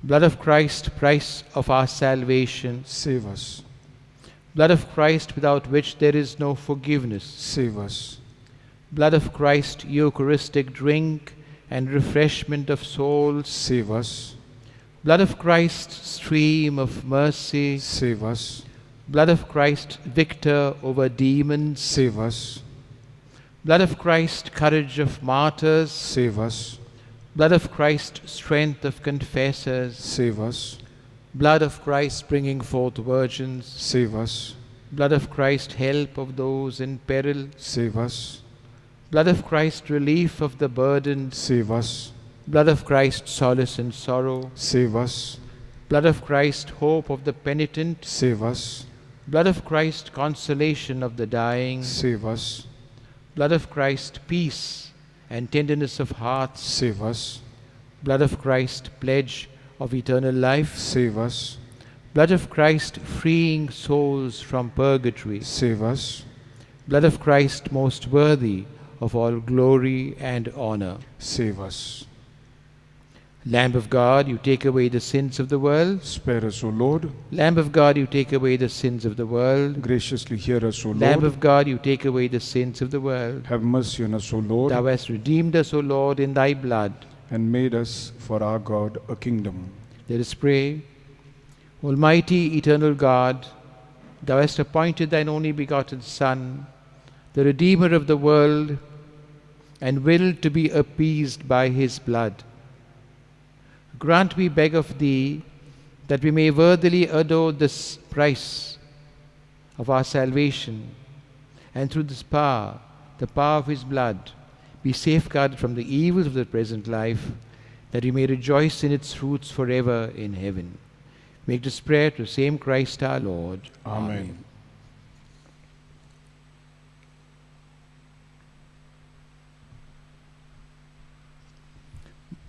blood of Christ, price of our salvation, Save us. blood of Christ without which there is no forgiveness, Save us. blood of Christ, Eucharistic drink and refreshment of souls, Save us. blood of Christ, stream of mercy, Save us. blood of Christ, victor over demons, Save us. blood of Christ, courage of martyrs, Save us. blood of Christ, strength of confessors, Save us. blood of Christ, bringing forth virgins, Save us. blood of Christ, help of those in peril, Save us. blood of Christ, relief of the burdened, Save us. blood of Christ, solace in sorrow, Save us. blood of Christ, hope of the penitent, Save us. blood of Christ, consolation of the dying, Save us. blood of Christ, peace and tenderness of hearts, Save us. blood of Christ, pledge of eternal life, Save us. blood of Christ, freeing souls from purgatory, Save us. blood of Christ, most worthy of all glory and honor. Save us. Lamb of God, you take away the sins of the world. Spare us, O Lord. Lamb of God, you take away the sins of the world. Graciously hear us, O Lamb Lord. of God, you take away the sins of the world. Have mercy on us, O Lord, Thou hast redeemed us, O Lord, in thy blood. and made us for our God a kingdom. Let us pray. Almighty, eternal God, thou hast appointed thine only begotten Son, the Redeemer of the world, and willed to be appeased by his blood. Grant, we beg of thee, that we may worthily adore this price of our salvation, and through this power, the power of his blood, be safeguarded from the evils of the present life, that we may rejoice in its fruits forever in heaven. Make this prayer to the same Christ our Lord. Amen.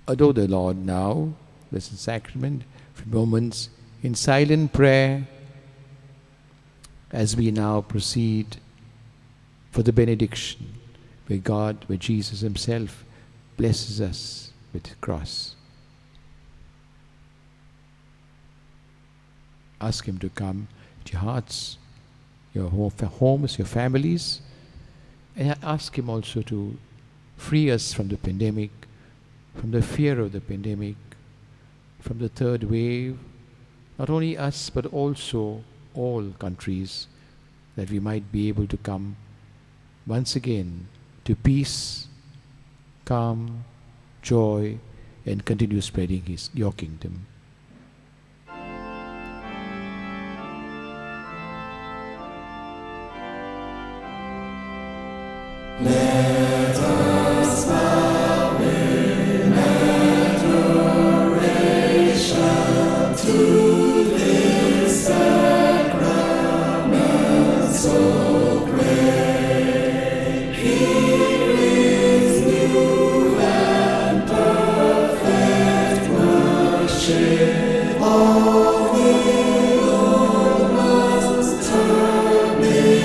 Adore the Lord now, Blessed Sacrament, for moments in silent prayer as we now proceed for the benediction, where Jesus himself blesses us with the cross. Ask him to come to your hearts, your homes, your families, and ask him also to free us from the pandemic, from the fear of the pandemic, from the third wave, not only us but also all countries, that we might be able to come once again to peace, calm, joy, and continue spreading your kingdom. Let us bow in adoration to this sacrament so great. Here is new and perfect worship. All the old must terminate.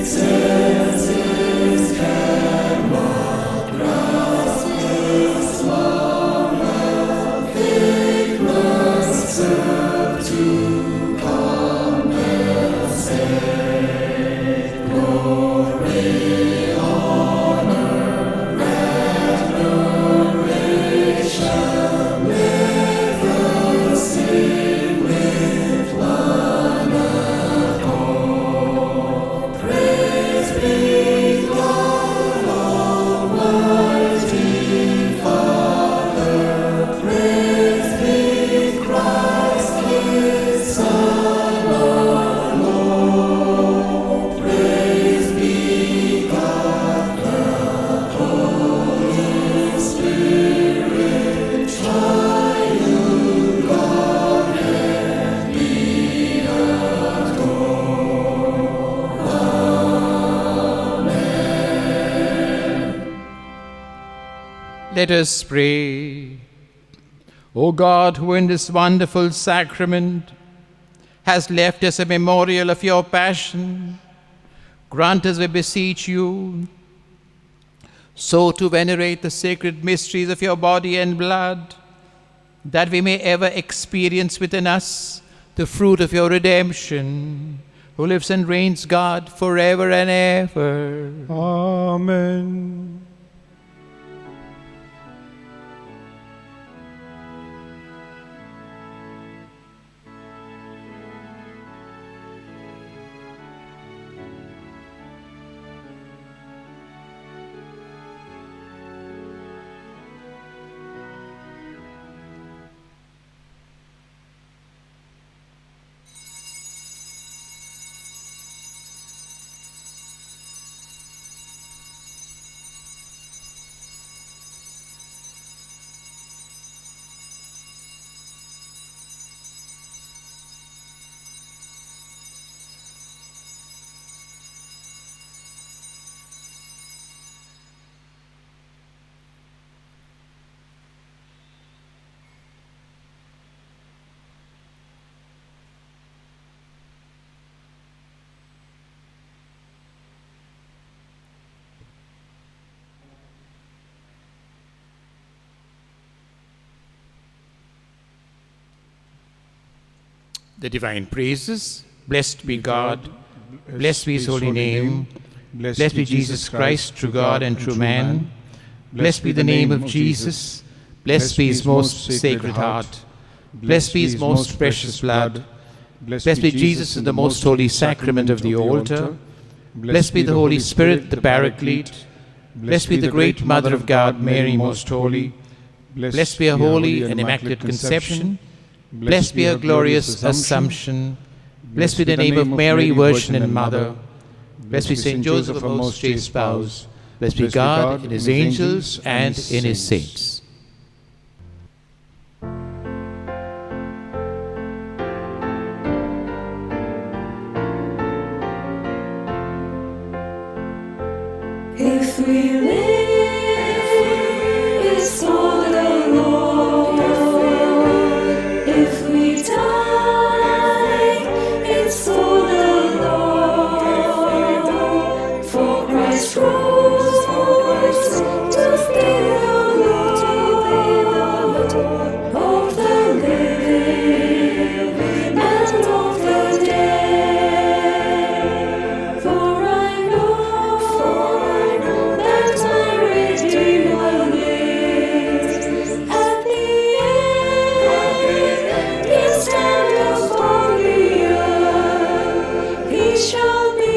Senses cannot grasp this marvel. Faith must serve to compensate. Glory, honor, adoration. Let us sing with one accord. Praise be God Almighty Father. Praise be Christ His Son our Lord. Praise be God the Holy Spirit, triune Godhead be adored. Let us pray. O God, who in this wonderful sacrament has left us a memorial of your passion, grant us, we beseech you, so to venerate the sacred mysteries of your body and blood, that we may ever experience within us the fruit of your redemption, who lives and reigns, God, forever and ever. Amen. The divine praises. Blessed be God, blessed be his holy name, blessed be Jesus Christ, true God and true man. Blessed be the name of Jesus, blessed be his most sacred heart, blessed be his most precious blood, blessed be Jesus in the most holy sacrament of the altar, blessed be the Holy Spirit, the Paraclete, blessed be the great Mother of God, Mary most holy, blessed be her holy and immaculate conception, blessed be her glorious Assumption. Blessed be the name of Mary, Virgin and Mother. Blessed be Saint Joseph, her most chaste spouse. Blessed be God in his angels and in his saints. If we live, it's for the Lord. If we die, it's for the Lord. For Christ rose to be the Lord of the living and of the dead. For I know that my Redeemer lives. At the end, he'll stand upon the earth. He shall be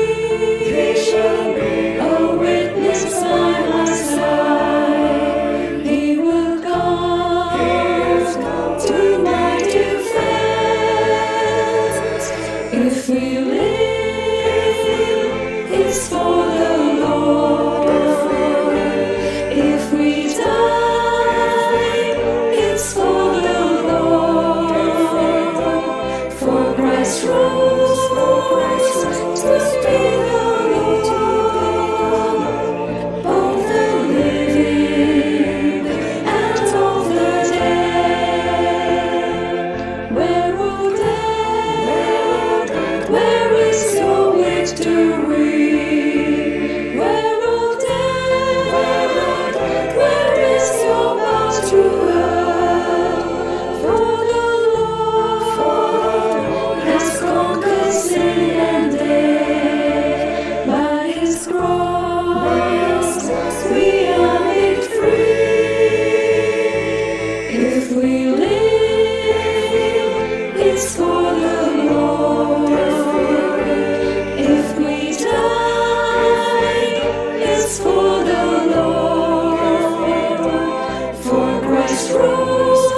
a witness by my side. He will come to my defense. If we live, it's for the Lord. If we die, it's for the Lord. For Christ rose to be the Lord of the living and of the dead. Where, O death, where is your victory? Where, O death, where is your power to hurt? For the Lord has conquered sin and death. By his cross we are made free. If we live, it's for the Lord. If we die, it's for the Lord. For Christ rose